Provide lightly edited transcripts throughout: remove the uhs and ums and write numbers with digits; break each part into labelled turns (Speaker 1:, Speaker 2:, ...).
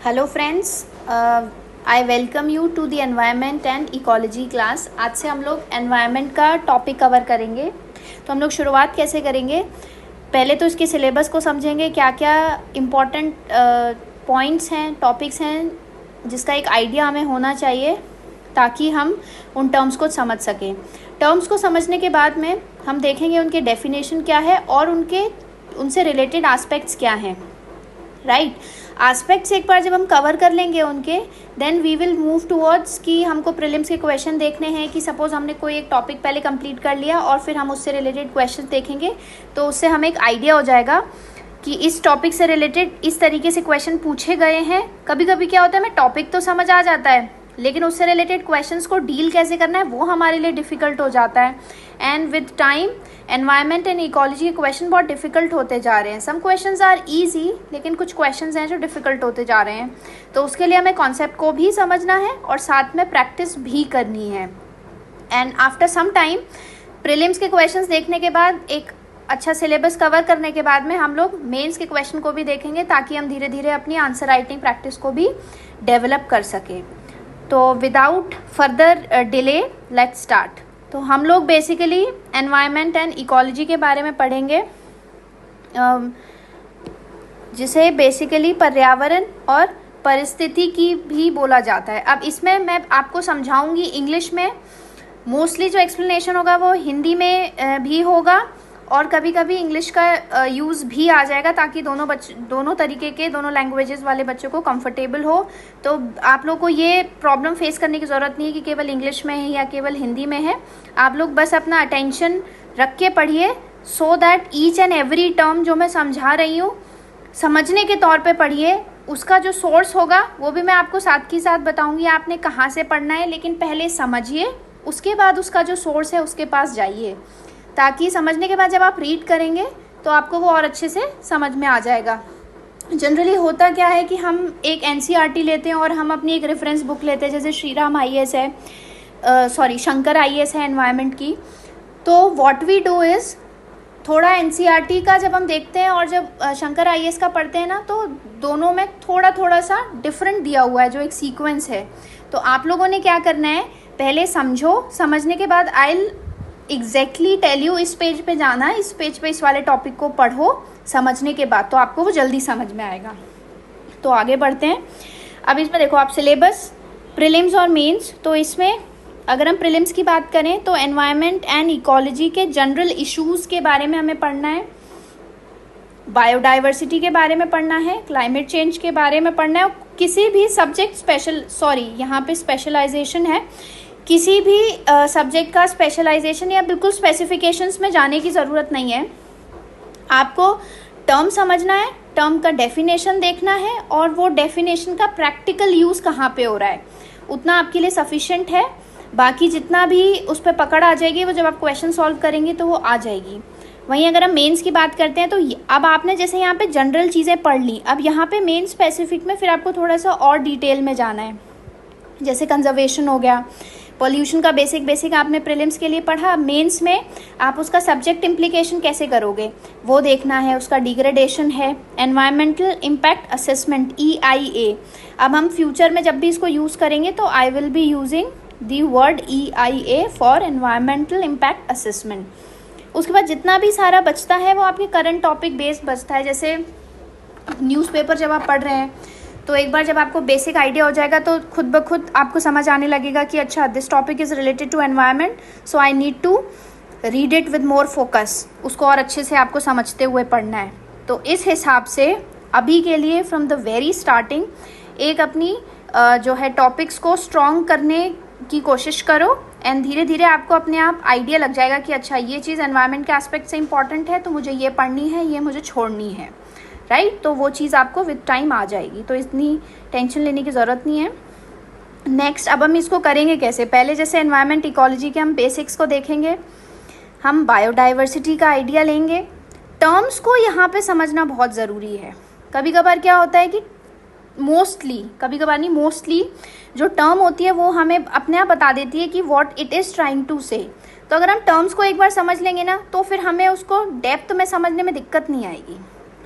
Speaker 1: Hello friends, I welcome you to the environment and ecology class. आज से हम लोग एनवायरनमेंट का टॉपिक कवर करेंगे। तो हम लोग शुरुआत कैसे करेंगे, पहले तो इसके सिलेबस को समझेंगे, क्या क्या इम्पोर्टेंट पॉइंट्स हैं, टॉपिक्स हैं जिसका एक आइडिया हमें होना चाहिए ताकि हम उन टर्म्स को समझ सकें। टर्म्स को समझने के बाद में हम देखेंगे उनके डेफिनेशन क्या है और उनसे रिलेटेड एस्पेक्ट्स क्या हैं। राइट, एस्पेक्ट्स एक बार जब हम कवर कर लेंगे उनके, then we will move towards कि हमको प्रीलिम्स के क्वेश्चन देखने हैं कि सपोज हमने कोई एक टॉपिक पहले कंप्लीट कर लिया और फिर हम उससे रिलेटेड क्वेश्चन देखेंगे, तो उससे हमें एक आइडिया हो जाएगा कि इस टॉपिक से रिलेटेड इस तरीके से क्वेश्चन पूछे गए हैं। कभी कभी क्या होता है, हमें टॉपिक तो समझ आ जाता है लेकिन उससे रिलेटेड क्वेश्चंस को डील कैसे करना है वो हमारे लिए डिफ़िकल्ट हो जाता है। And with time environment and ecology के क्वेश्चन बहुत डिफ़िकल्ट होते जा रहे हैं। सम क्वेश्चंस आर इजी लेकिन कुछ क्वेश्चंस हैं जो डिफ़िकल्ट होते जा रहे हैं। तो उसके लिए हमें कॉन्सेप्ट को भी समझना है और साथ में प्रैक्टिस भी करनी है। And after some time prelims के क्वेश्चंस देखने के बाद, एक अच्छा सिलेबस कवर करने के बाद में हम लोग मेंस के क्वेश्चन को भी देखेंगे ताकि हम धीरे धीरे अपनी आंसर राइटिंग प्रैक्टिस को भी डेवलप कर सकें। तो without further delay let's start. तो हम लोग बेसिकली एनवायरनमेंट एंड इकोलॉजी के बारे में पढ़ेंगे, जिसे बेसिकली पर्यावरण और परिस्थिति की भी बोला जाता है। अब इसमें मैं आपको समझाऊंगी इंग्लिश में, मोस्टली जो एक्सप्लेनेशन होगा वो हिंदी में भी होगा और कभी कभी इंग्लिश का यूज़ भी आ जाएगा ताकि दोनों तरीके के, दोनों लैंग्वेजेस वाले बच्चों को कंफर्टेबल हो। तो आप लोग को ये प्रॉब्लम फेस करने की ज़रूरत नहीं है कि केवल इंग्लिश में है या केवल हिंदी में है। आप लोग बस अपना अटेंशन रख के पढ़िए so that each and every term जो मैं समझा रही हूँ समझने के तौर पे पढ़िए। उसका जो सोर्स होगा वो भी मैं आपको साथ ही साथ बताऊँगी आपने कहाँ से पढ़ना है, लेकिन पहले समझिए, उसके बाद उसका जो सोर्स है उसके पास जाइए ताकि समझने के बाद जब आप रीड करेंगे तो आपको वो और अच्छे से समझ में आ जाएगा। जनरली होता क्या है कि हम एक एनसीईआरटी लेते हैं और हम अपनी एक रेफरेंस बुक लेते हैं, जैसे श्रीराम आईएएस है, शंकर आईएएस है एनवायरनमेंट की। तो व्हाट वी डू इज़, थोड़ा एनसीईआरटी का जब हम देखते हैं और जब शंकर आईएएस का पढ़ते हैं ना, तो दोनों में थोड़ा थोड़ा सा डिफरेंट दिया हुआ है, जो एक सीक्वेंस है। तो आप लोगों ने क्या करना है, पहले समझो, समझने के बाद आई एग्जैक्टली टेल यू इस पेज पे जाना है, इस पेज पे इस वाले टॉपिक को पढ़ो समझने के बाद, तो आपको वो जल्दी समझ में आएगा। तो आगे बढ़ते हैं। अब इसमें देखो आप सिलेबस, प्रीलिम्स और मेंस। तो इसमें अगर हम प्रीलिम्स की बात करें तो एनवायरनमेंट एंड इकोलॉजी के जनरल इश्यूज़ के बारे में हमें पढ़ना है, बायोडाइवर्सिटी के बारे में पढ़ना है, क्लाइमेट चेंज के बारे में पढ़ना है। किसी भी सब्जेक्ट यहाँ पे स्पेशलाइजेशन है, किसी भी सब्जेक्ट का स्पेशलाइजेशन या बिल्कुल स्पेसिफिकेशंस में जाने की ज़रूरत नहीं है। आपको टर्म समझना है, टर्म का डेफिनेशन देखना है और वो डेफिनेशन का प्रैक्टिकल यूज़ कहाँ पे हो रहा है, उतना आपके लिए सफिशिएंट है। बाकी जितना भी उस पर पकड़ आ जाएगी वो जब आप क्वेश्चन सॉल्व करेंगे तो वो आ जाएगी। वहीं अगर हम मेंस की बात करते हैं तो अब आपने जैसे यहाँ पे जनरल चीज़ें पढ़ ली, अब यहाँ पे मेन स्पेसिफिक में फिर आपको थोड़ा सा और डिटेल में जाना है। जैसे कंजर्वेशन हो गया, पॉल्यूशन का बेसिक आपने प्रीलिम्स के लिए पढ़ा, मेंस में आप उसका सब्जेक्ट इम्प्लीकेशन कैसे करोगे वो देखना है। उसका डिग्रेडेशन है, एनवायरमेंटल इम्पैक्ट असेसमेंट EIA। अब हम फ्यूचर में जब भी इसको यूज़ करेंगे तो I will be using the word EIA for environmental impact assessment. उसके बाद जितना भी सारा बचता है वो आपके करंट टॉपिक बेस्ड बचता है। जैसे न्यूज़पेपर जब आप पढ़ रहे हैं तो एक बार जब आपको बेसिक आइडिया हो जाएगा तो खुद ब खुद आपको समझ आने लगेगा कि अच्छा this topic is related to environment, so I need to read it with more focus. उसको और अच्छे से आपको समझते हुए पढ़ना है। तो इस हिसाब से अभी के लिए फ्रॉम द वेरी स्टार्टिंग एक अपनी जो है टॉपिक्स को स्ट्रॉन्ग करने की कोशिश करो एंड धीरे धीरे आपको अपने आप आइडिया लग जाएगा कि अच्छा ये चीज़ एनवायरनमेंट के एस्पेक्ट से इंपॉर्टेंट है तो मुझे ये पढ़नी है, ये मुझे छोड़नी है। राइट, तो वो चीज़ आपको विद टाइम आ जाएगी, तो इतनी टेंशन लेने की ज़रूरत नहीं है। नेक्स्ट, अब हम इसको करेंगे कैसे, पहले जैसे एनवायरनमेंट इकोलॉजी के हम बेसिक्स को देखेंगे, हम बायोडाइवर्सिटी का आइडिया लेंगे। टर्म्स को यहाँ पे समझना बहुत ज़रूरी है। कभी कभार क्या होता है कि मोस्टली जो टर्म होती है वो हमें अपने आप बता देती है कि what it is trying to say. तो अगर हम टर्म्स को एक बार समझ लेंगे ना तो फिर हमें उसको डेप्थ में समझने में दिक्कत नहीं आएगी।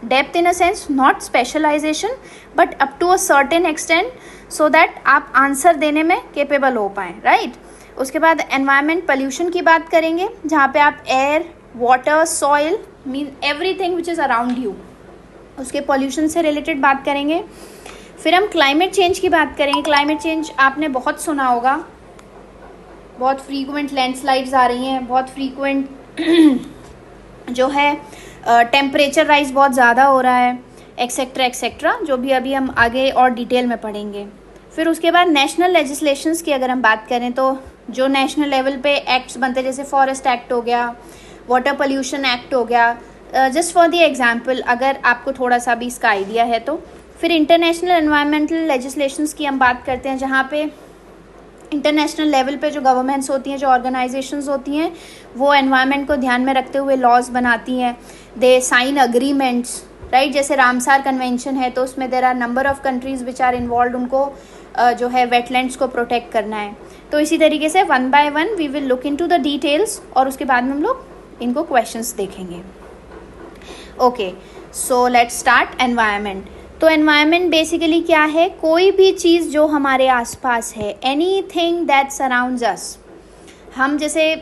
Speaker 1: Depth in a sense not specialization but up to a certain extent, so that आप आंसर देने में केपेबल हो पाएँ, राइट। उसके बाद एनवायरनमेंट पोल्यूशन की बात करेंगे, जहाँ पे आप air, water, soil mean everything which is around you, उसके पॉल्यूशन से रिलेटेड बात करेंगे। फिर हम क्लाइमेट चेंज की बात करेंगे। क्लाइमेट चेंज आपने बहुत सुना होगा, बहुत फ्रीक्वेंट लैंडस्लाइड्स आ रही हैं, बहुत फ्रीक्वेंट जो है टेम्परेचर राइज बहुत ज़्यादा हो रहा है, एक्सेट्रा एक्सेट्रा, जो भी अभी हम आगे और डिटेल में पढ़ेंगे। फिर उसके बाद नेशनल लेजिस्लेशंस की अगर हम बात करें तो जो नेशनल लेवल पे एक्ट्स बनते हैं, जैसे फॉरेस्ट एक्ट हो गया, वाटर पोल्यूशन एक्ट हो गया, जस्ट फॉर द एग्जांपल, अगर आपको थोड़ा सा भी इसका आइडिया है तो। फिर इंटरनेशनल एनवायरमेंटल लेजिस्लेशंस की हम बात करते हैं, जहाँ पे इंटरनेशनल लेवल पे जो गवर्नमेंट्स होती हैं, जो ऑर्गेनाइजेशंस होती हैं, वो एनवायरनमेंट को ध्यान में रखते हुए लॉज बनाती हैं। They sign agreements, right. जैसे रामसार कन्वेंशन है तो उसमें there are number of countries which are involve, उनको जो है वेटलैंड्स को प्रोटेक्ट करना है। तो इसी तरीके से one by one we will look into the details, और उसके बाद में हम लोग इनको क्वेश्चंस देखेंगे। Okay, so let's start environment. तो एनवायरनमेंट बेसिकली क्या है? कोई भी चीज़ जो हमारे आसपास है, एनीथिंग दैट सराउंड्स अस। हम जैसे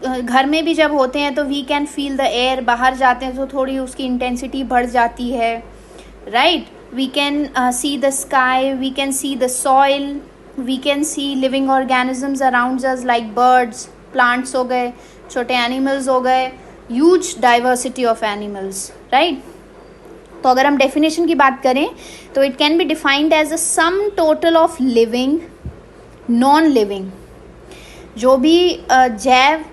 Speaker 1: घर में भी जब होते हैं तो we can feel the air, बाहर जाते हैं तो थोड़ी उसकी इंटेंसिटी बढ़ जाती है, right. We can see the sky, we can see the soil, we can see living organisms around us like birds, plants हो गए, छोटे एनिमल्स हो गए, huge diversity of animals, right. तो अगर हम डेफिनेशन की बात करें तो it can be defined as a sum total of living, non living, जो भी जैव,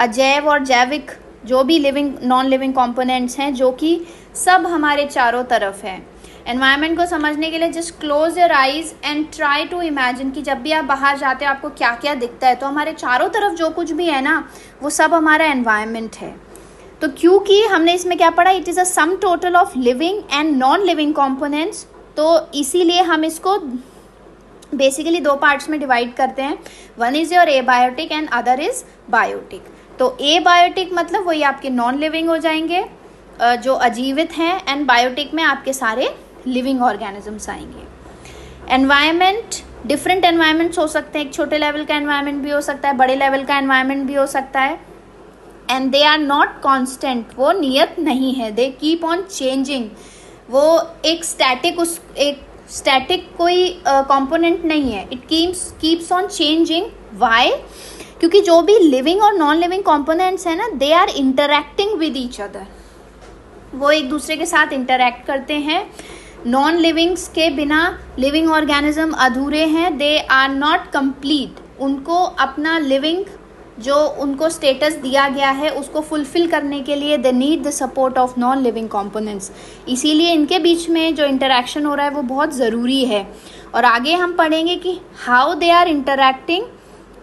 Speaker 1: अजैव और जैविक, जो भी लिविंग नॉन लिविंग कंपोनेंट्स हैं, जो कि सब हमारे चारों तरफ है। एनवायरनमेंट को समझने के लिए just close your eyes and try to imagine कि जब भी आप बाहर जाते हो आपको क्या क्या दिखता है। तो हमारे चारों तरफ जो कुछ भी है ना, वो सब हमारा एनवायरनमेंट है। तो क्योंकि हमने इसमें क्या पढ़ा, it is a sum total of living and non living components, तो इसीलिए हम इसको बेसिकली दो पार्ट्स में डिवाइड करते हैं। One is your abiotic and other is biotic. तो एबायोटिक मतलब वही आपके नॉन लिविंग हो जाएंगे, जो अजीवित हैं, एंड बायोटिक में आपके सारे लिविंग ऑर्गेनिजम्स आएंगे। एनवायरनमेंट, डिफरेंट एनवायरनमेंट्स हो सकते हैं, एक छोटे लेवल का एनवायरनमेंट भी हो सकता है, बड़े लेवल का एनवायरनमेंट भी हो सकता है, and they are not constant, वो नियत नहीं है, दे कीप ऑन चेंजिंग। वो एक स्टैटिक कोई कंपोनेंट नहीं है, it keeps on changing. Why? क्योंकि जो भी लिविंग और नॉन लिविंग कंपोनेंट्स हैं ना, they are interacting with each other, वो एक दूसरे के साथ इंटरैक्ट करते हैं। नॉन लिविंग्स के बिना लिविंग ऑर्गेनिज्म अधूरे हैं, दे आर नॉट कंप्लीट। उनको अपना लिविंग जो उनको स्टेटस दिया गया है उसको फुलफिल करने के लिए they need the support of non living components. इसीलिए इनके बीच में जो इंटरैक्शन हो रहा है वो बहुत ज़रूरी है। और आगे हम पढ़ेंगे कि how they are interacting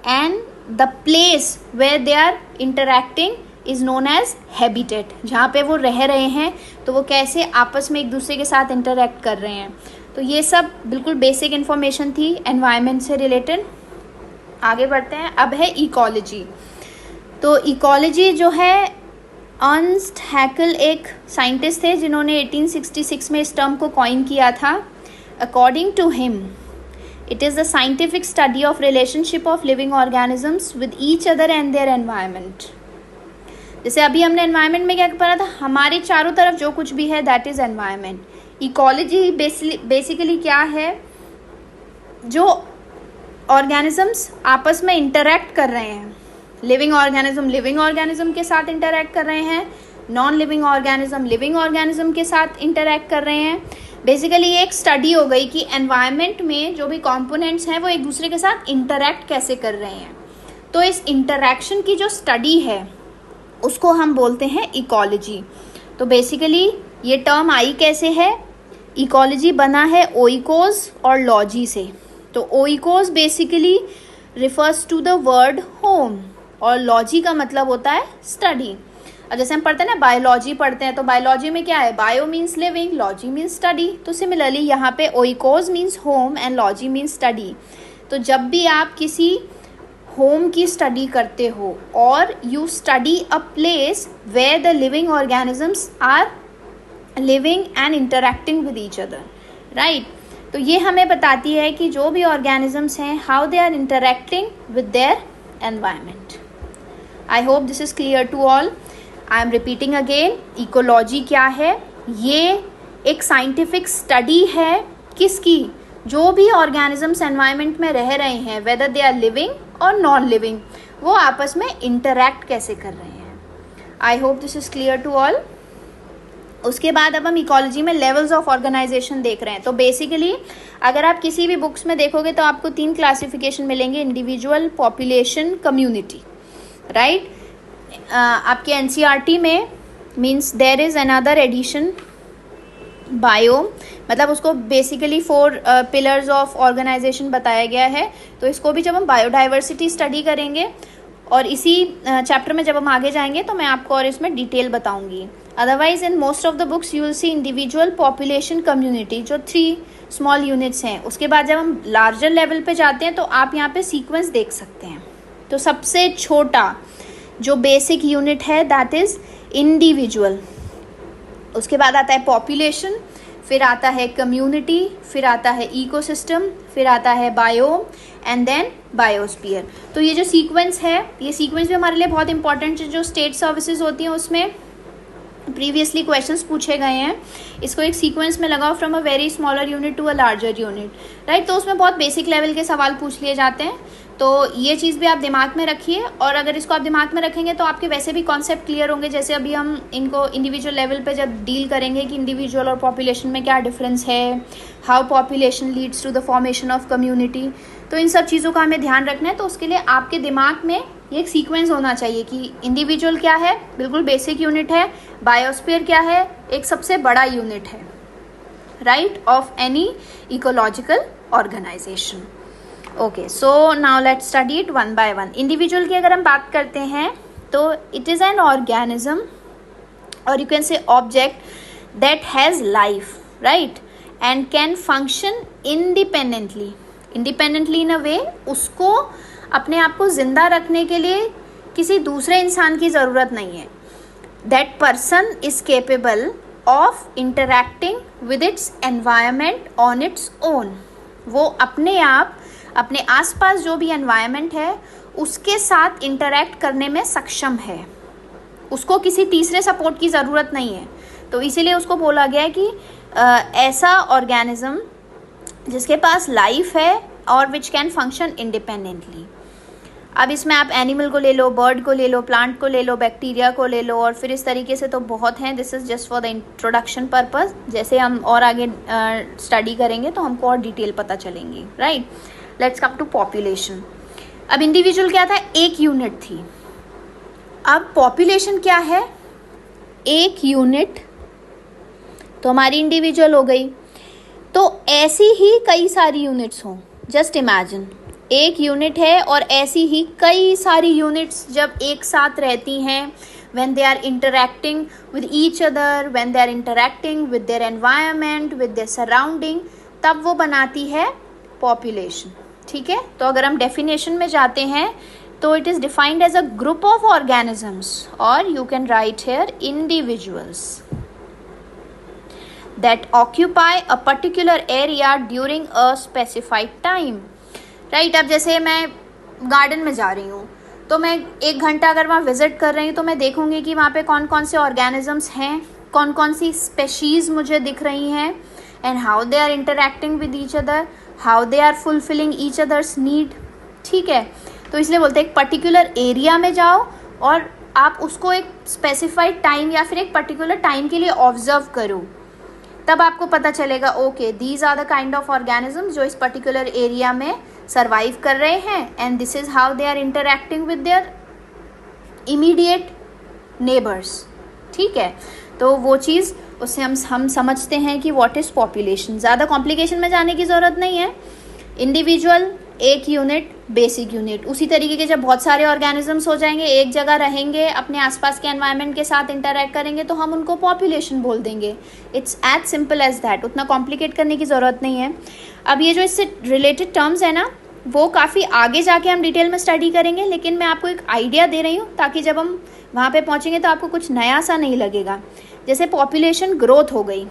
Speaker 1: and the place where they are interacting is known as habitat. जहाँ पे वो रह रहे हैं तो वो कैसे आपस में एक दूसरे के साथ इंटरैक्ट कर रहे हैं। तो ये सब बिल्कुल बेसिक इन्फॉर्मेशन थी एनवायरनमेंट से रिलेटेड। आगे बढ़ते हैं। अब है इकोलॉजी। तो इकोलॉजी जो है, अर्नस्ट हैकेल एक साइंटिस्ट थे जिन्होंने 1866 में इस टर्म को कॉइन किया था। According to him it is the scientific study of relationship of living organisms with each other and their environment. जैसे अभी हमने एनवायरनमेंट में क्या पढ़ा था, हमारे चारों तरफ जो कुछ भी है that is environment. Ecology basically क्या है, जो ऑर्गेनिजम्स आपस में इंटरैक्ट कर रहे हैं। लिविंग ऑर्गेनिज्म के साथ इंटरैक्ट कर रहे हैं, नॉन लिविंग ऑर्गेनिज्म के साथ इंटरैक्ट कर रहे हैं। बेसिकली ये एक स्टडी हो गई कि एनवायरनमेंट में जो भी कंपोनेंट्स हैं वो एक दूसरे के साथ इंटरैक्ट कैसे कर रहे हैं। तो इस इंटरैक्शन की जो स्टडी है उसको हम बोलते हैं इकोलॉजी। तो बेसिकली ये टर्म आई कैसे है, इकोलॉजी बना है ओइकोस और लॉजी से। तो oikos basically refers to the word home और लॉजी का मतलब होता है स्टडी। अब जैसे हम पढ़ते हैं ना, बायोलॉजी पढ़ते हैं, तो बायोलॉजी में क्या है, bio means living, logy means study. तो सिमिलरली यहाँ पे oikos means home and logy means study. तो जब भी आप किसी होम की स्टडी करते हो और you study a place where the living organisms are living and interacting with each other, right. तो ये हमें बताती है कि जो भी ऑर्गेनिजम्स हैं, how they are interacting with their environment. I hope this is clear to all. I am repeating again, ecology क्या है? ये एक साइंटिफिक स्टडी है किसकी? जो भी ऑर्गेनिजम्स एनवायरनमेंट में रह रहे हैं, वेदर दे आर लिविंग और नॉन लिविंग, वो आपस में इंटरैक्ट कैसे कर रहे हैं। I hope this is clear to all. उसके बाद अब हम इकोलॉजी में लेवल्स ऑफ ऑर्गेनाइजेशन देख रहे हैं। तो बेसिकली अगर आप किसी भी बुक्स में देखोगे तो आपको 3 क्लासिफिकेशन मिलेंगे, इंडिविजुअल, पॉपुलेशन, कम्युनिटी, राइट। आपके एनसीईआरटी में means there is another edition, bio, मतलब उसको बेसिकली 4 पिलर्स ऑफ ऑर्गेनाइजेशन बताया गया है। तो इसको भी जब हम बायोडाइवर्सिटी स्टडी करेंगे और इसी चैप्टर में जब हम आगे जाएंगे तो मैं आपको और इसमें डिटेल बताऊंगी। Otherwise in most of the books you will C individual, population, community, जो 3 स्मॉल यूनिट्स हैं। उसके बाद जब हम लार्जर लेवल पे जाते हैं तो आप यहाँ पे सीक्वेंस देख सकते हैं। तो सबसे छोटा जो बेसिक यूनिट है दैट इज इंडिविजुअल, उसके बाद आता है पॉपुलेशन, फिर आता है कम्युनिटी, फिर आता है इकोसिस्टम, फिर आता है बायो एंड देन बायोस्फीयर। तो ये जो सीक्वेंस है, ये सीक्वेंस भी हमारे लिए बहुत इंपॉर्टेंट है। जो स्टेट सर्विसेज होती हैं उसमें प्रीवियसली क्वेश्चंस पूछे गए हैं, इसको एक सीक्वेंस में लगाओ from a very smaller unit to a larger unit, right. तो उसमें बहुत बेसिक लेवल के सवाल पूछ लिए जाते हैं। तो ये चीज़ भी आप दिमाग में रखिए, और अगर इसको आप दिमाग में रखेंगे तो आपके वैसे भी कॉन्सेप्ट क्लियर होंगे। जैसे अभी हम इनको इंडिविजुअल लेवल पे जब डील करेंगे कि इंडिविजुअल और पॉपुलेशन में क्या डिफरेंस है, how population leads to the formation of community, तो इन सब चीज़ों का हमें ध्यान रखना है। तो उसके लिए आपके दिमाग में ये एक सीक्वेंस होना चाहिए कि इंडिविजुअल क्या है, बिल्कुल बेसिक यूनिट है, बायोस्फीयर क्या है, एक सबसे बड़ा यूनिट है, right, of any ecological organization. Okay, so now let's study it one by one. Individual की अगर हम बात करते हैं तो इट इज़ एन ऑर्गेनिज्म और you can say object that has life, right, and can function independently. Independently in a way, उसको अपने आप को जिंदा रखने के लिए किसी दूसरे इंसान की ज़रूरत नहीं है। That person is capable of interacting with its environment on its own. वो अपने आप अपने आसपास जो भी एनवायरमेंट है उसके साथ इंटरैक्ट करने में सक्षम है, उसको किसी तीसरे सपोर्ट की ज़रूरत नहीं है। तो इसीलिए उसको बोला गया है कि ऐसा ऑर्गेनिज्म जिसके पास लाइफ है और विच कैन फंक्शन इंडिपेंडेंटली। अब इसमें आप एनिमल को ले लो, बर्ड को ले लो, प्लांट को ले लो, बैक्टीरिया को ले लो, और फिर इस तरीके से तो बहुत हैं। This is just for the introduction purpose. जैसे हम और आगे स्टडी करेंगे तो हमको और डिटेल पता चलेंगी, right. Let's come to population. अब इंडिविजुअल क्या था, एक यूनिट थी। अब पॉपुलेशन क्या है, एक यूनिट, तो हमारी इंडिविजुअल हो गई। तो ऐसी ही कई सारी यूनिट्स हों, जस्ट इमेजिन एक यूनिट है और ऐसी ही कई सारी यूनिट्स जब एक साथ रहती हैं, when they are interacting with each other, when they are interacting with their environment, with their surrounding, तब वो बनाती है population, ठीक है। तो अगर हम definition में जाते हैं तो it is defined as a group of organisms, or you can write here individuals that occupy a particular area during a specified time, right. अब जैसे मैं गार्डन में जा रही हूँ तो मैं 1 घंटा अगर वहाँ विजिट कर रही हूँ तो मैं देखूँगी कि वहाँ पे कौन कौन से ऑर्गेनिजम्स हैं, कौन कौन सी स्पेशीज़ मुझे दिख रही हैं, and how they are interacting with each other, how they are fulfilling each other's need, ठीक है। तो इसलिए बोलते हैं एक पर्टिकुलर एरिया में जाओ और आप उसको एक स्पेसिफाइड टाइम या फिर एक पर्टिकुलर टाइम के लिए ऑब्जर्व करो, तब आपको पता चलेगा okay these are the kind of organisms जो इस पर्टिकुलर एरिया में सर्वाइव कर रहे हैं, and this is how they are interacting with their immediate neighbours, ठीक है। तो वो चीज़ उससे हम समझते हैं कि व्हाट इज़ पॉपुलेशन। ज़्यादा कॉम्प्लिकेशन में जाने की ज़रूरत नहीं है। इंडिविजुअल, एक यूनिट, बेसिक यूनिट। उसी तरीके के जब बहुत सारे ऑर्गेनिजम्स हो जाएंगे, एक जगह रहेंगे, अपने आसपास के एनवायरनमेंट के साथ इंटरैक्ट करेंगे, तो हम उनको पॉपुलेशन बोल देंगे। It's as simple as that, उतना कॉम्प्लिकेट करने की ज़रूरत नहीं है। अब ये जो इससे रिलेटेड टर्म्स है ना, वो काफ़ी आगे जाके हम डिटेल में स्टडी करेंगे, लेकिन मैं आपको एक आइडिया दे रही हूँ ताकि जब हम वहाँ पे पहुँचेंगे तो आपको कुछ नया सा नहीं लगेगा। जैसे पॉपुलेशन ग्रोथ हो गई,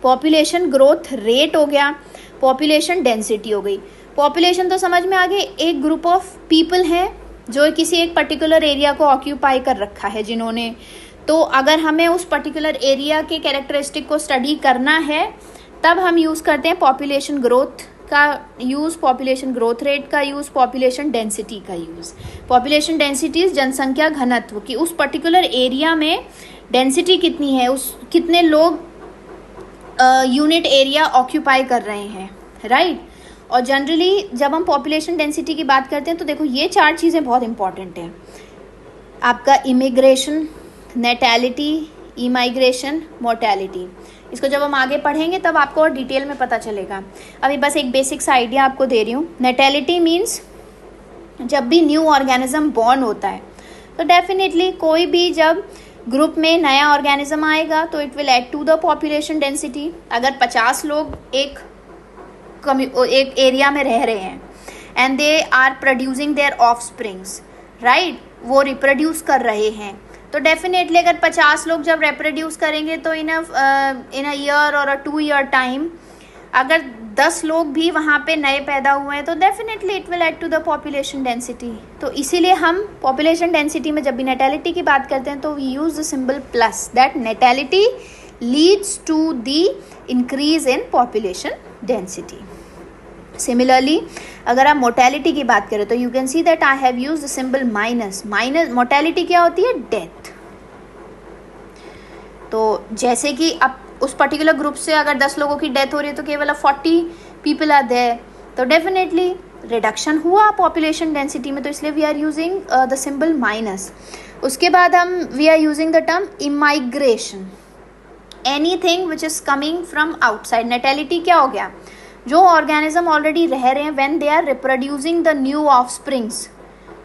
Speaker 1: पॉपुलेशन ग्रोथ रेट हो गया, पॉपुलेशन डेंसिटी हो गई। पॉपुलेशन तो समझ में आ गई, एक ग्रुप ऑफ पीपल हैं जो किसी एक पर्टिकुलर एरिया को ऑक्यूपाई कर रखा है जिन्होंने। तो अगर हमें उस पर्टिकुलर एरिया के कैरेक्टरिस्टिक को स्टडी करना है तब हम यूज़ करते हैं पॉपुलेशन ग्रोथ का यूज़, पॉपुलेशन ग्रोथ रेट का यूज़, पॉपुलेशन डेंसिटी का यूज़। पॉपुलेशन डेंसिटी जनसंख्या घनत्व की, उस पर्टिकुलर एरिया में डेंसिटी कितनी है, उस कितने लोग यूनिट एरिया ऑक्यूपाई कर रहे हैं, राइट। और जनरली जब हम पॉपुलेशन डेंसिटी की बात करते हैं तो देखो ये 4 चीज़ें बहुत इंपॉर्टेंट हैं। आपका इमिग्रेशन, नेटैलिटी, इमाइग्रेशन, मोर्टेलिटी। इसको जब हम आगे पढ़ेंगे तब आपको और डिटेल में पता चलेगा। अभी बस एक बेसिक सा आइडिया आपको दे रही हूँ। नेटैलिटी मीन्स जब भी न्यू ऑर्गेनिज्म बॉर्न होता है तो डेफिनेटली कोई भी जब ग्रुप में नया ऑर्गेनिज्म आएगा तो it will add to the population density. अगर 50 लोग एक एरिया में रह रहे हैं and they are producing their offsprings, right, वो रिप्रोड्यूस कर रहे हैं, तो डेफिनेटली अगर 50 लोग जब रिप्रोड्यूस करेंगे तो इन अ ईयर और 2 ईयर टाइम अगर 10 लोग भी वहाँ पे नए पैदा हुए हैं तो definitely it will add to the population density. तो इसीलिए हम पॉपुलेशन डेंसिटी में जब भी नेटैलिटी की बात करते हैं तो we use the symbol plus, that natality leads to the increase in population density. Similarly अगर आप मोर्टेलिटी की बात करें तो you can see that I have used the symbol minus. Minus mortality क्या होती है? डेथ। तो जैसे कि अब उस पर्टिकुलर ग्रुप से अगर 10 लोगों की डेथ हो रही है तो केवल 40 पीपल आर देयर, तो डेफिनेटली रिडक्शन हुआ पॉपुलेशन डेंसिटी में, तो इसलिए we are using the symbol minus. उसके बाद हम we are using the term immigration, anything which is coming from outside. Natality क्या हो गया? जो ऑर्गेनिज्म ऑलरेडी रह रहे हैं when they are reproducing the new offsprings,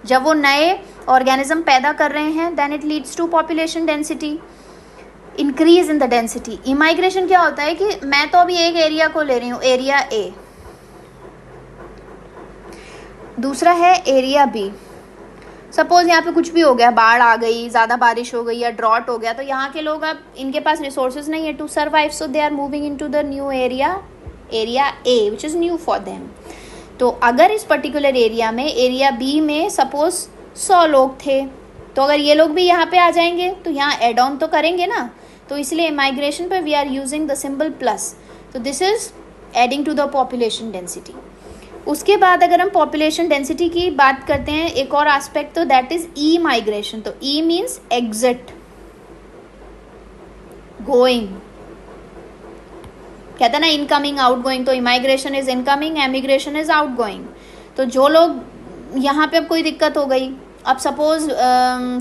Speaker 1: जब वो नए ऑर्गेनिज्म पैदा कर रहे हैं then it leads to population density, increase in the density. Immigration क्या होता है कि मैं तो अभी एक एरिया को ले रही हूँ, एरिया ए, दूसरा है एरिया बी। सपोज यहाँ पे कुछ भी हो गया, बाढ़ आ गई, ज़्यादा बारिश हो गई या ड्रॉट हो गया, तो यहाँ के लोग अब इनके पास रिसोर्सेज नहीं है to survive, so they are moving in to the new area, area A which is new for them. तो अगर इस पर्टिकुलर एरिया में, एरिया बी में सपोज 100 लोग थे, तो अगर ये लोग भी यहाँ पे आ जाएंगे तो यहाँ एड ऑन तो करेंगे ना, तो इसलिए माइग्रेशन पे we are using the symbol plus. तो this is adding to the population density. उसके बाद अगर हम पॉपुलेशन डेंसिटी की बात करते हैं एक और एस्पेक्ट, तो दैट इज ई माइग्रेशन। तो ई मीन्स एग्जिट, गोइंग, कहते हैं ना इनकमिंग आउटगोइंग, तो immigration is incoming, emigration is outgoing. तो जो लोग यहाँ पे अब कोई दिक्कत हो गई, अब सपोज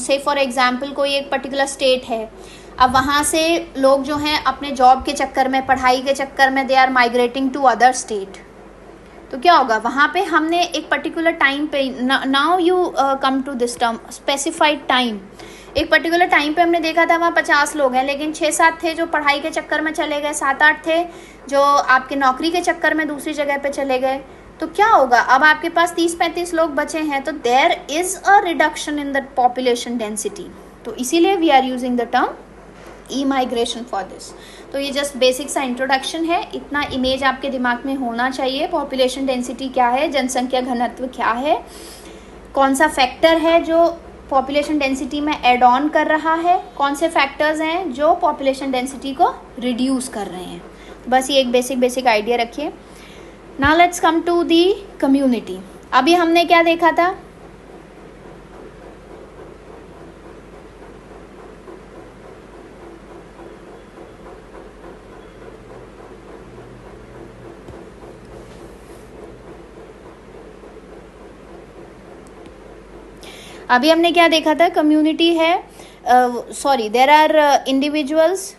Speaker 1: से फॉर एग्जांपल कोई एक पर्टिकुलर स्टेट है, अब वहाँ से लोग जो हैं अपने जॉब के चक्कर में, पढ़ाई के चक्कर में they are migrating to other state, तो क्या होगा वहाँ पे हमने एक पर्टिकुलर टाइम पे, now you come to this term specified time, एक पर्टिकुलर टाइम पे हमने देखा था वहाँ 50 लोग हैं, लेकिन 6-7 थे जो पढ़ाई के चक्कर में चले गए, 7-8 थे जो आपके नौकरी के चक्कर में दूसरी जगह पे चले गए, तो क्या होगा अब आपके पास 30-35 लोग बचे हैं, तो there is a reduction in the population density. तो इसीलिए we are using the term emigration for this. तो ये जस्ट बेसिक सा इंट्रोडक्शन है, इतना इमेज आपके दिमाग में होना चाहिए। पॉपुलेशन डेंसिटी क्या है, जनसंख्या घनत्व क्या है, कौन सा फैक्टर है जो पॉपुलेशन डेंसिटी में एड ऑन कर रहा है, कौन से फैक्टर्स हैं जो पॉपुलेशन डेंसिटी को रिड्यूस कर रहे हैं। बस ये एक बेसिक आइडिया रखिए। Now let's come to the community. अभी हमने क्या देखा था, अभी हमने क्या देखा था, कम्युनिटी है, सॉरी देयर आर इंडिविजुअल्स,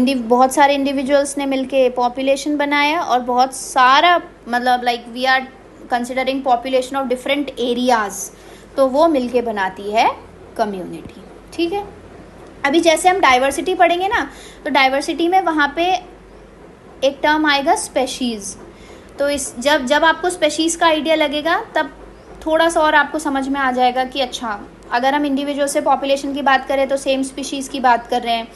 Speaker 1: बहुत सारे इंडिविजुअल्स ने मिलके पॉपुलेशन बनाया, और बहुत सारा मतलब like we are considering population of different areas, तो वो मिलके बनाती है कम्युनिटी। ठीक है, अभी जैसे हम डाइवर्सिटी पढ़ेंगे ना, तो डाइवर्सिटी में वहाँ पे एक टर्म आएगा स्पेशीज़। तो इस जब आपको स्पेशीज़ का आइडिया लगेगा तब थोड़ा सा और आपको समझ में आ जाएगा कि अच्छा, अगर हम इंडिविजुअल से पॉपुलेशन की बात करें तो सेम स्पीशीज़ की बात कर रहे हैं।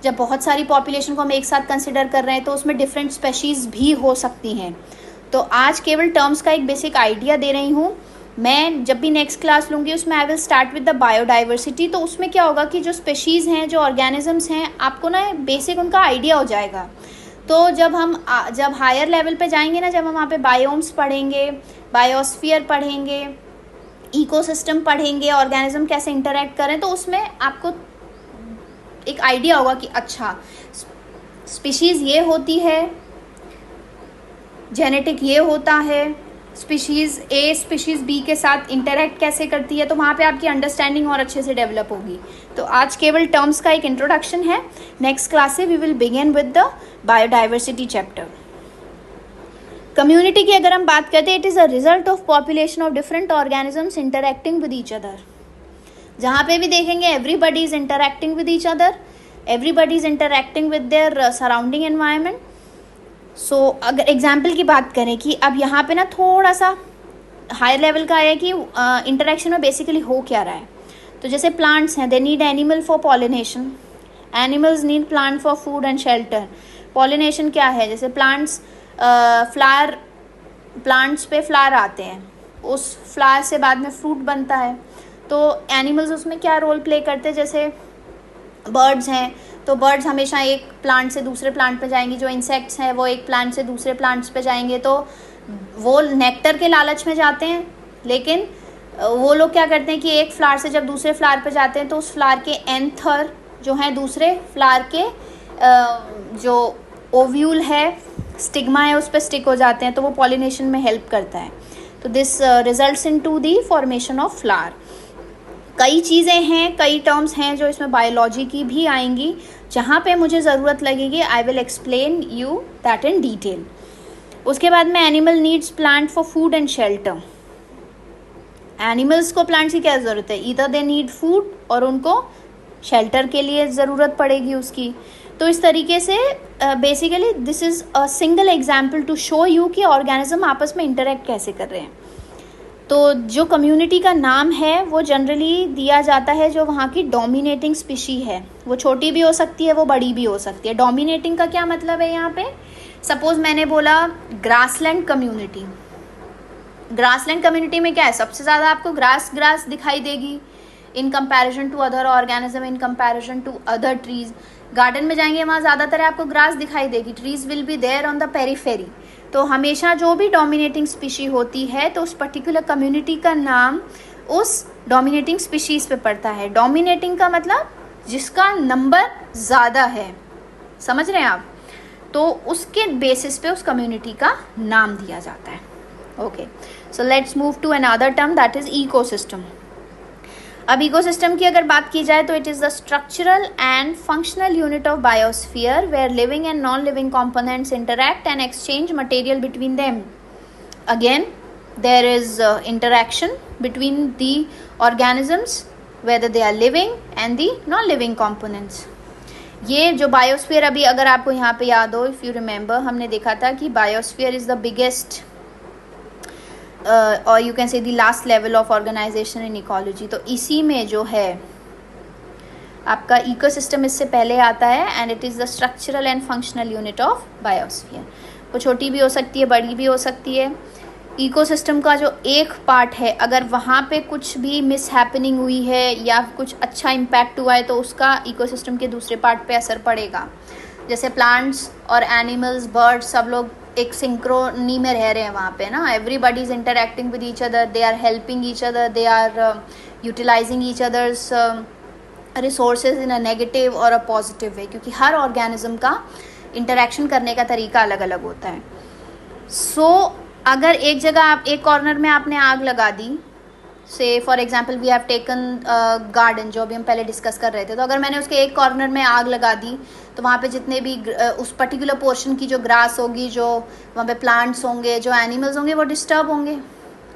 Speaker 1: जब बहुत सारी पॉपुलेशन को हम एक साथ कंसिडर कर रहे हैं तो उसमें डिफरेंट स्पीशीज़ भी हो सकती हैं। तो आज केवल टर्म्स का एक बेसिक आइडिया दे रही हूँ। मैं जब भी नेक्स्ट क्लास लूँगी उसमें I will start with the biodiversity. तो उसमें क्या होगा कि जो स्पीशीज़ हैं, जो ऑर्गेनिजम्स हैं, आपको ना बेसिक उनका आइडिया हो जाएगा। तो जब हायर लेवल पे जाएंगे ना, जब हम वहाँ पे बायोम्स पढ़ेंगे, बायोस्फीयर पढ़ेंगे, इकोसिस्टम पढ़ेंगे, ऑर्गेनिज्म कैसे इंटरेक्ट करें, तो उसमें आपको एक आइडिया होगा कि अच्छा स्पीशीज़ ये होती है, जेनेटिक ये होता है, स्पीशीज़ ए स्पीशीज़ बी के साथ इंटरेक्ट कैसे करती है। तो वहाँ पे आपकी अंडरस्टैंडिंग और अच्छे से डेवलप होगी। तो आज केवल टर्म्स का एक इंट्रोडक्शन है। नेक्स्ट क्लास से we will begin with the biodiversity chapter. Community की अगर हम बात करते हैं, it is a result of population of different organisms interacting with each other. जहाँ पे भी देखेंगे everybody is interacting with each other, everybody is interacting with their surrounding environment. So अगर एग्जाम्पल की बात करें कि अब यहाँ पे ना थोड़ा सा हायर लेवल का है कि इंटरेक्शन में बेसिकली हो क्या रहा है। तो जैसे प्लांट्स हैं, they need animal for pollination, animals need plant for food and shelter. Pollination क्या है, जैसे प्लांट्स पे फ्लावर आते हैं, उस फ्लावर से बाद में फ्रूट बनता है। तो एनिमल्स उसमें क्या रोल प्ले करते हैं, जैसे बर्ड्स हैं तो बर्ड्स हमेशा एक प्लांट से दूसरे प्लांट पे जाएंगी, जो इंसेक्ट्स हैं वो एक प्लांट से दूसरे प्लांट्स पे जाएंगे। तो वो नेक्टर के लालच में जाते हैं, लेकिन वो लोग क्या करते हैं कि एक फ्लावर से जब दूसरे फ्लावर पे जाते हैं तो उस फ्लावर के एंथर जो है दूसरे फ्लावर के जो ओव्यूल है, स्टिग्मा है, उस पर स्टिक हो जाते हैं। तो वो पॉलिनेशन में हेल्प करता है। तो this results in to the formation of flower. कई चीज़ें हैं, कई टर्म्स हैं जो इसमें बायोलॉजी की भी आएंगी। जहाँ पे मुझे ज़रूरत लगेगी I will explain you that in detail. उसके बाद में animal needs plant for food and shelter. Animals को प्लांट्स की क्या ज़रूरत है, ईदर दे नीड फूड और उनको शेल्टर के लिए ज़रूरत पड़ेगी उसकी। तो इस तरीके से basically this is a single example to show you कि ऑर्गेनिज्म आपस में इंटरेक्ट कैसे कर रहे हैं। तो जो कम्युनिटी का नाम है वो जनरली दिया जाता है जो वहाँ की डोमिनेटिंग स्पीशी है। वो छोटी भी हो सकती है, वो बड़ी भी हो सकती है। डोमिनेटिंग का क्या मतलब है, यहाँ पे सपोज मैंने बोला ग्रासलैंड कम्युनिटी। ग्रासलैंड कम्युनिटी में क्या है, सबसे ज़्यादा आपको ग्रास दिखाई देगी in comparison to other organism, in comparison to other trees. Garden में जाएंगे वहाँ ज़्यादातर आपको ग्रास दिखाई देगी, trees will be there on the periphery. तो हमेशा जो भी डोमिनेटिंग स्पीशी होती है तो उस पर्टिकुलर कम्युनिटी का नाम उस डोमिनेटिंग स्पीशीज़ पे पड़ता है। डोमिनेटिंग का मतलब जिसका नंबर ज़्यादा है, समझ रहे हैं आप। तो उसके बेसिस पे उस कम्युनिटी का नाम दिया जाता है। Okay, so let's move to another term that is ecosystem. अब इकोसिस्टम की अगर बात की जाए तो it is the structural and functional unit of biosphere where living and non living components interact and exchange material between them. Again, there is interaction between the organisms whether they are living and the non-living components. ये जो biosphere, अभी अगर आपको यहाँ पे याद हो, if you remember, हमने देखा था कि बायोस्फीयर इज़ द बिगेस्ट और you can say the last level of organisation in ecology. तो इसी में जो है आपका इकोसिस्टम इससे पहले आता है and it is the structural and functional unit of biosphere. वो छोटी भी हो सकती है, बड़ी भी हो सकती है। इकोसिस्टम का जो एक पार्ट है, अगर वहाँ पे कुछ भी मिस हैपनिंग हुई है या कुछ अच्छा इम्पैक्ट हुआ है तो उसका इकोसिस्टम के दूसरे पार्ट पे असर पड़ेगा। जैसे प्लांट्स और एनिमल्स, बर्ड्स, सब लोग एक सिंक्रोनी में रह रहे हैं वहाँ पे ना। Everybody is interacting with each other, they are helping each other, they are utilising each other's resources in a negative और अ पॉजिटिव वे, क्योंकि हर ऑर्गेनिज्म का इंटरेक्शन करने का तरीका अलग अलग होता है। सो अगर एक जगह आप एक कॉर्नर में आपने आग लगा दी, say for example we have taken garden जो अभी हम पहले डिस्कस कर रहे थे, तो अगर मैंने उसके एक कॉर्नर में आग लगा दी तो वहाँ पे जितने भी उस पर्टिकुलर पोर्शन की जो ग्रास होगी, जो वहाँ पे प्लांट्स होंगे, जो एनिमल्स होंगे, वो डिस्टर्ब होंगे।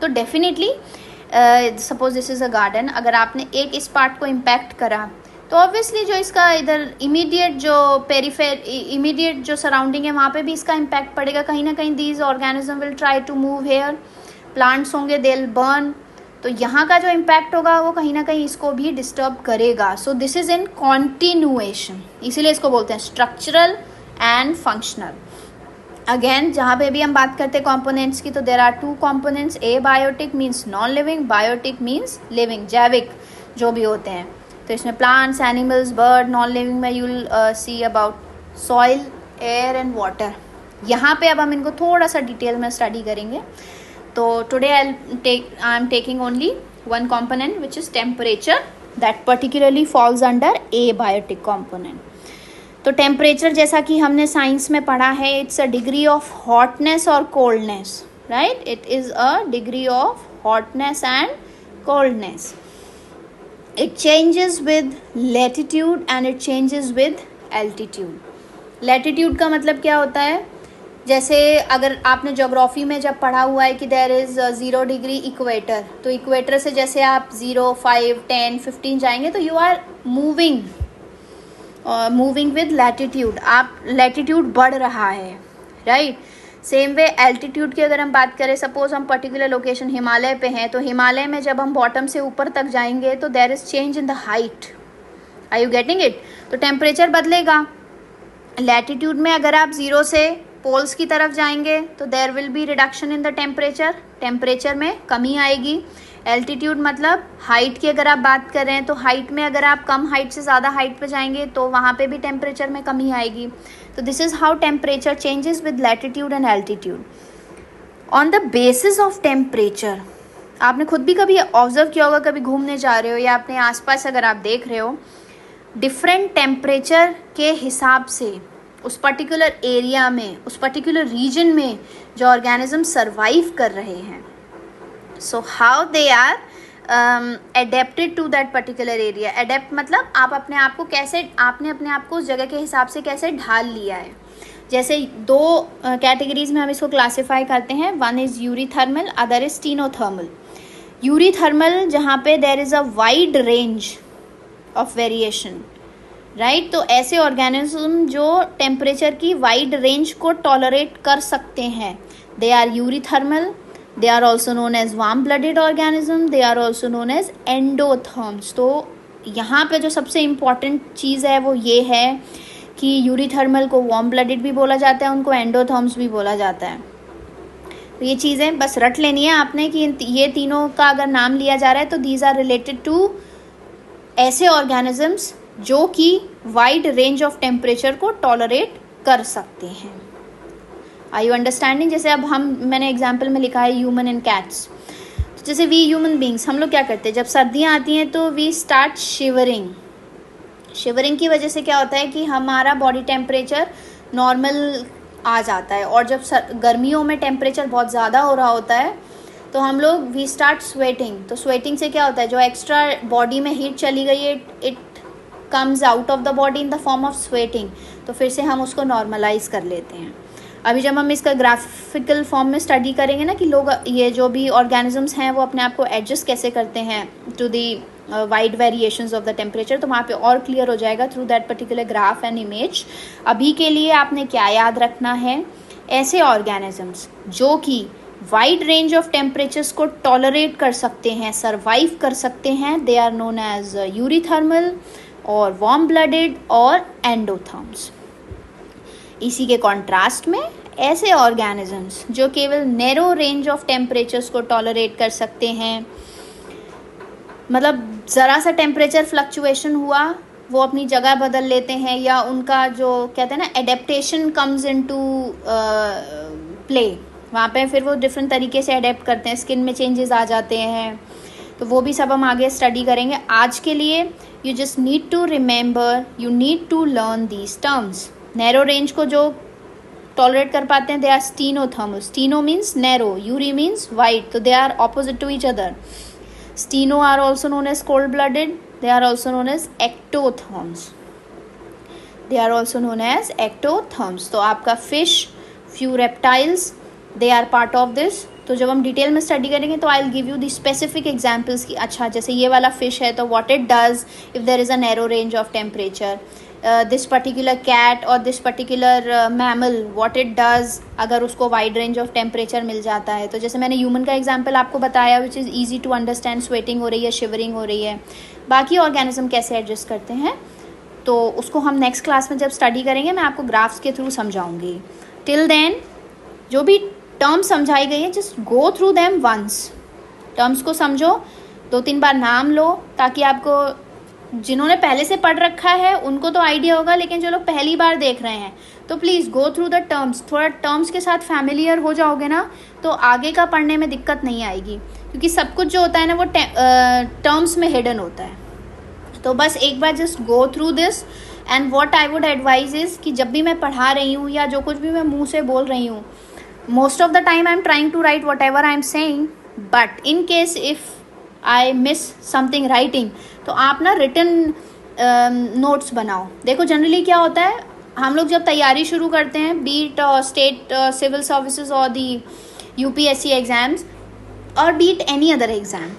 Speaker 1: तो definitely suppose this is a garden, अगर आपने एक इस पार्ट को इम्पैक्ट करा तो ऑब्वियसली जो इसका इधर इमीडिएट जो इमीडिएट जो सराउंडिंग है वहाँ पे भी इसका इम्पैक्ट पड़ेगा। कहीं ना कहीं these organism will try to move here. Plants होंगे, दे विल बर्न, तो यहाँ का जो इम्पैक्ट होगा वो कहीं ना कहीं इसको भी डिस्टर्ब करेगा. So this is in continuation, इसीलिए इसको बोलते हैं स्ट्रक्चरल एंड फंक्शनल. अगेन जहाँ पे भी हम बात करते हैं कंपोनेंट्स की, तो there are two components. Abiotic means non living, biotic means living, जैविक जो भी होते हैं. तो इसमें plants, animals, bird. Non living में you will see about soil, air and water. यहाँ पे अब हम इनको थोड़ा सा डिटेल में स्टडी करेंगे. तो today I am taking only one component which is temperature that particularly falls under abiotic component. तो टेम्परेचर जैसा कि हमने साइंस में पढ़ा है, it's a degree of hotness और coldness, right? It is a degree of hotness and coldness. It changes with latitude and it changes with altitude. Latitude का मतलब क्या होता है? जैसे अगर आपने ज्योग्राफी में जब पढ़ा हुआ है कि देयर इज़ 0 डिग्री इक्वेटर, तो इक्वेटर से जैसे आप 0, 5, 10, 15 जाएंगे तो you are moving with latitude. आप लैटिट्यूड बढ़ रहा है, राइट? सेम वे एल्टीट्यूड की अगर हम बात करें, सपोज हम पर्टिकुलर लोकेशन हिमालय पे हैं, तो हिमालय में जब हम बॉटम से ऊपर तक जाएंगे तो there is change in the height. Are you getting it? तो टेम्परेचर बदलेगा. लैटिट्यूड में अगर आप 0 से पोल्स की तरफ जाएंगे तो there will be reduction in the temperature, temperature में कमी आएगी. एल्टीट्यूड मतलब हाइट की अगर आप बात कर रहे हैं, तो हाइट में अगर आप कम हाइट से ज़्यादा हाइट पे जाएंगे तो वहाँ पे भी टेम्परेचर में कमी आएगी. तो this is how temperature changes with latitude and altitude. On the basis of temperature, आपने खुद भी कभी ऑब्जर्व किया होगा, कभी घूमने जा रहे हो या अपने आसपास अगर आप देख रहे हो, डिफरेंट टेम्परेचर के हिसाब से उस पर्टिकुलर एरिया में, उस पर्टिकुलर रीजन में जो ऑर्गेनिज्म सर्वाइव कर रहे हैं, so how they are adapted to that particular area. Adapt मतलब आप अपने आप को कैसे, आपने अपने आप को उस जगह के हिसाब से कैसे ढाल लिया है. जैसे 2 कैटेगरीज में हम इसको क्लासीफाई करते हैं. One is eurythermal, other is stenothermal. Eurythermal जहाँ पे there is a wide range of variation, right? तो ऐसे ऑर्गेनिज्म जो टेम्परेचर की वाइड रेंज को टॉलरेट कर सकते हैं, they are eurythermal. They are also known as warm blooded organism. They are also known as endotherms. तो यहाँ पे जो सबसे इम्पॉर्टेंट चीज़ है वो ये है कि यूरीथर्मल को वार्म ब्लडेड भी बोला जाता है, उनको एंडोथर्म्स भी बोला जाता है. तो ये चीज़ें बस रट लेनी है आपने कि ये तीनों का अगर नाम लिया जा रहा है तो दीज आर रिलेटेड टू ऐसे ऑर्गेनिजम्स जो कि वाइड रेंज ऑफ टेम्परेचर को टॉलरेट कर सकते हैं. Are you understanding? जैसे अब मैंने एग्जाम्पल में लिखा है ह्यूमन एंड कैट्स. तो जैसे वी ह्यूमन बींग्स, हम लोग क्या करते हैं, जब सर्दियाँ आती हैं तो वी स्टार्ट शिवरिंग. शिवरिंग की वजह से क्या होता है कि हमारा बॉडी टेम्परेचर नॉर्मल आ जाता है. और जब गर्मियों में टेम्परेचर बहुत ज़्यादा हो रहा होता है तो हम लोग वी स्टार्ट स्वेटिंग. तो स्वेटिंग से क्या होता है, जो एक्स्ट्रा बॉडी में हीट चली गई है, it comes out of the body in the form of sweating. तो फिर से हम उसको नॉर्मलाइज कर लेते हैं. अभी जब हम इसका ग्राफिकल फॉर्म में स्टडी करेंगे ना कि लोग, ये जो भी ऑर्गेनिजम्स हैं वो अपने आप को एडजस्ट कैसे करते हैं to the wide variations of the temperature, तो वहाँ पे और क्लियर हो जाएगा through that particular graph and image. अभी के लिए आपने क्या याद रखना है, ऐसे ऑर्गेनिजम्स जो कि वाइड रेंज ऑफ टेम्परेचर्स को टॉलरेट कर सकते हैं, सर्वाइव कर सकते हैं, they are known as eurythermal और वार्म ब्लडेड और एंडोथर्म्स. इसी के कॉन्ट्रास्ट में ऐसे ऑर्गेनिजम्स जो केवल नैरो रेंज ऑफ टेम्परेचर्स को टॉलरेट कर सकते हैं, मतलब ज़रा सा टेम्परेचर फ्लक्चुएशन हुआ वो अपनी जगह बदल लेते हैं, या उनका जो कहते हैं ना एडेप्टेशन कम्स इनटू प्ले, वहाँ पे फिर वो डिफरेंट तरीके से अडेप्ट करते हैं, स्किन में चेंजेस आ जाते हैं. तो वो भी सब हम आगे स्टडी करेंगे. आज के लिए you just need to remember, you need to learn these terms. Narrow range को जो टॉलरेट कर पाते हैं they are stenothermal. Steno means narrow, eury means wide, तो they are opposite to each other. Steno are also known as cold blooded. They are also known as ectotherms. They are also known as ectotherms. तो आपका fish, few reptiles, they are part of this. तो जब हम detail में study करेंगे तो I will give you the specific examples कि अच्छा जैसे ये वाला फिश है तो what it does if there is a narrow range of temperature. This particular cat और this particular mammal what it does अगर उसको वाइड रेंज ऑफ टेम्परेचर मिल जाता है। तो जैसे मैंने ह्यूमन का एग्जांपल आपको बताया which is easy to understand, sweating हो रही है, शिवरिंग हो रही है। बाकी ऑर्गेनिज्म कैसे एडजस्ट करते हैं तो उसको हम नेक्स्ट क्लास में जब स्टडी करेंगे मैं आपको ग्राफ्स के थ्रू समझाऊंगी। टिल देन जो भी टर्म्स समझाई गई है just go through them once, terms को समझो, 2-3 बार नाम लो, ताकि आपको जिन्होंने पहले से पढ़ रखा है उनको तो आइडिया होगा, लेकिन जो लोग पहली बार देख रहे हैं तो please go through the terms. थोड़ा टर्म्स के साथ फैमिलियर हो जाओगे ना तो आगे का पढ़ने में दिक्कत नहीं आएगी, क्योंकि सब कुछ जो होता है ना वो टर्म्स में हिडन होता है। तो बस एक बार just go through this and what I would advise is कि जब भी मैं पढ़ा रही हूँ या जो कुछ भी मैं मुंह से बोल रही हूँ, most of the time I am trying to write whatever I am saying, but in case if I miss something writing तो आप ना रिटन नोट्स बनाओ। देखो जनरली क्या होता है, हम लोग जब तैयारी शुरू करते हैं बीट स्टेट सिविल सर्विसेज और दी यूपीएससी एग्ज़ाम्स और बीट एनी अदर एग्ज़ाम,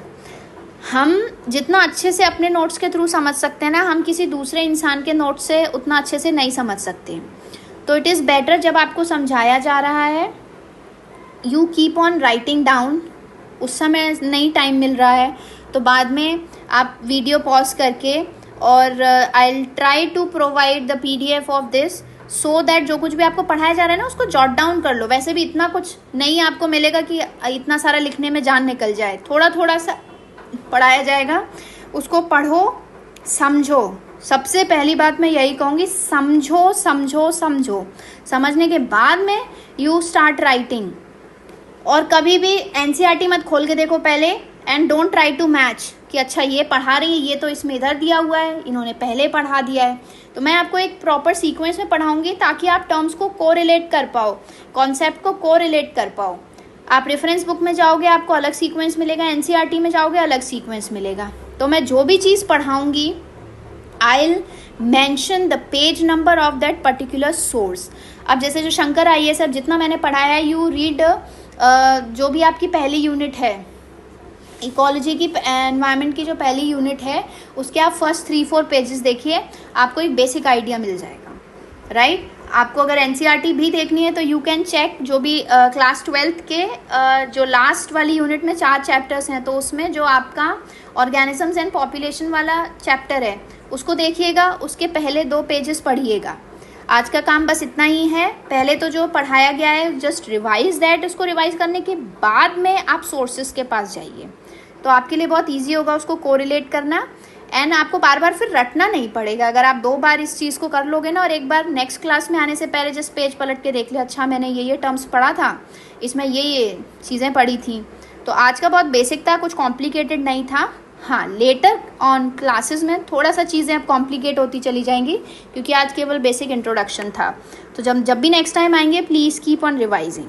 Speaker 1: हम जितना अच्छे से अपने नोट्स के थ्रू समझ सकते हैं ना, हम किसी दूसरे इंसान के नोट्स से उतना अच्छे से नहीं समझ सकते। तो इट इज़ बेटर जब आपको समझाया जा रहा है you keep on writing down, उस समय नहीं टाइम मिल रहा है तो बाद में आप वीडियो पॉज करके और I will try to provide the PDF of this so that जो कुछ भी आपको पढ़ाया जा रहा है ना उसको जॉट डाउन कर लो। वैसे भी इतना कुछ नहीं आपको मिलेगा कि इतना सारा लिखने में जान निकल जाए, थोड़ा थोड़ा सा पढ़ाया जाएगा, उसको पढ़ो, समझो। सबसे पहली बात मैं यही कहूँगी, समझो समझो समझो, समझने के बाद में यू स्टार्ट राइटिंग। और कभी भी NCERT मत खोल के देखो पहले, and don't try to match कि अच्छा ये पढ़ा रही है, ये तो इसमें इधर दिया हुआ है, इन्होंने पहले पढ़ा दिया है। तो मैं आपको एक प्रॉपर सीक्वेंस में पढ़ाऊंगी ताकि आप टर्म्स को कोरिलेट कर पाओ, कॉन्सेप्ट को कोरिलेट कर पाओ। आप रेफरेंस बुक में जाओगे आपको अलग सीक्वेंस मिलेगा, NCERT में जाओगे अलग सीक्वेंस मिलेगा। तो मैं जो भी चीज़ पढ़ाऊंगी I will mention the page number of that particular source. अब जैसे जो शंकर IAS अब जितना मैंने पढ़ाया है, यू रीड जो भी आपकी पहली यूनिट है, इकोलॉजी की एनवायरनमेंट की जो पहली यूनिट है, उसके आप फर्स्ट 3-4 पेजेस देखिए, आपको एक बेसिक आइडिया मिल जाएगा, राइट। आपको अगर NCERT भी देखनी है तो यू कैन चेक जो भी क्लास 12th के जो लास्ट वाली यूनिट में 4 चैप्टर्स हैं, तो उसमें जो आपका ऑर्गेनिजम्स एंड पॉपुलेशन वाला चैप्टर है उसको देखिएगा, उसके पहले 2 पेजेस पढ़िएगा। आज का काम बस इतना ही है, पहले तो जो पढ़ाया गया है जस्ट रिवाइज दैट, उसको रिवाइज करने के बाद में आप सोर्सेज के पास जाइए, तो आपके लिए बहुत इजी होगा उसको कोरिलेट करना, एंड आपको बार बार फिर रटना नहीं पड़ेगा। अगर आप 2 बार इस चीज़ को कर लोगे ना और एक बार नेक्स्ट क्लास में आने से पहले जस्ट पेज पलट के देख लिया, अच्छा मैंने ये टर्म्स पढ़ा था, इसमें ये चीज़ें पढ़ी थी, तो आज का बहुत बेसिक था, कुछ कॉम्प्लिकेटेड नहीं था। हाँ, लेटर ऑन क्लासेस में थोड़ा सा चीज़ें अब कॉम्प्लिकेट होती चली जाएंगी, क्योंकि आज केवल बेसिक इंट्रोडक्शन था। तो जब भी नेक्स्ट टाइम आएंगे प्लीज़ कीप ऑन रिवाइजिंग।